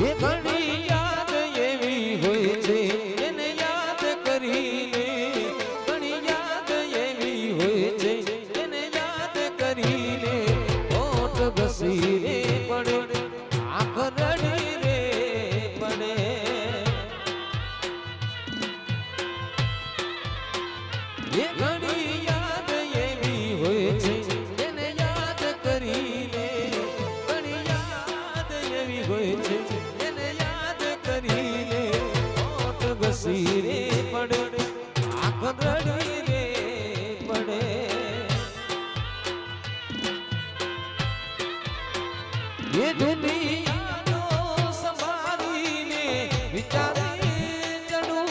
એ ઘણી યાદ એવી હોય છે એને યાદ કરીને ઘણી યાદ એવી હોય છે એને યાદ કરીને ઓટ ઘસી રે પડે આંખ રડી રે પડે એ ઘણી યાદ એવી હોય છે એને યાદ કરીને ઘણી યાદ એવી હોય છે એને યાદ કરીને ઓટ ઘસી રે પડે આંખ રડી રે પડે એ દુનિયાનો સંભાળીને વિચારે ચડું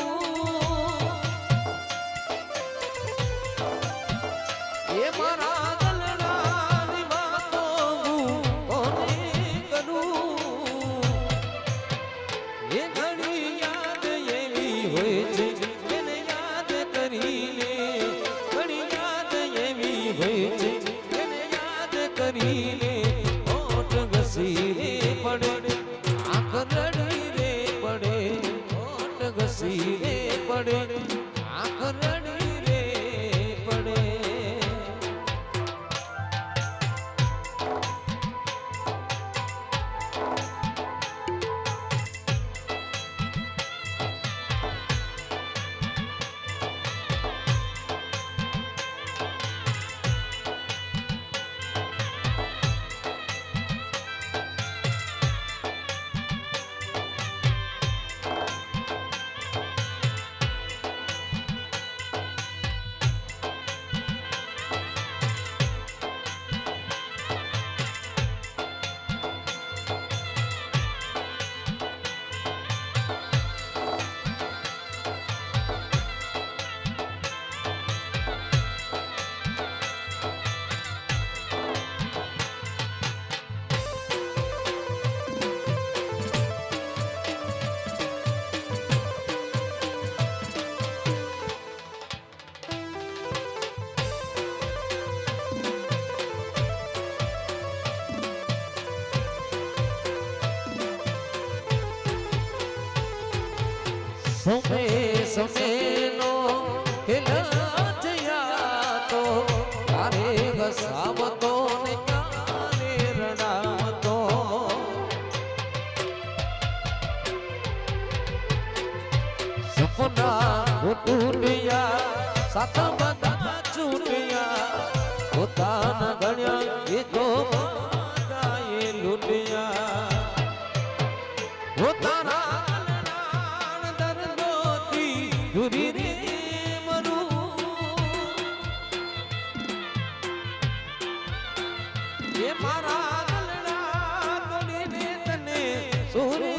એ મારા દલડાની વાતો કોને કરું એ ઘણી યાદ એવી હોય છે એને યાદ કરીને ઘણી યાદ એવી હોય છે એને યાદ કરીને ઓટ ઘસી રે પડે આંખ રડી રે પડે ઓટ ઘસી રે પડે આંખ રડી રે પડે સોમે સોમેનો ખેલા જયા તો તારે વસાવતો ને તારે રડાવતો સપના તૂટ્યા સાત બધા છૂટ્યા પોતાના ગણ્યા એ તો બધાએ લૂટ્યા પોતાના દુરી રે મરું એ મારા ગલડા તોડીને તને સોરે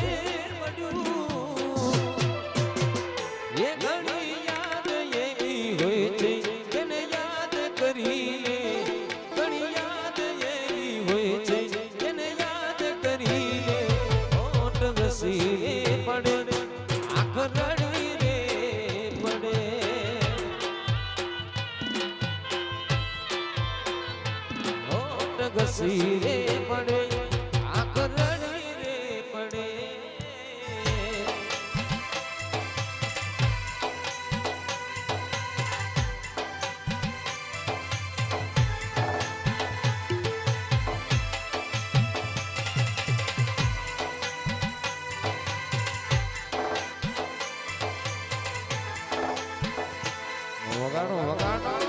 મળ્યું એ ઘણી યાદ એવી હોય છે તેને યાદ કરીને ઘણી યાદ એવી હોય છે તેને યાદ કરીને ઓટ ઘસી પડે આંખ રડી ઘસી રે પડે આંખ રડી રે પડે વગાડો વગાડો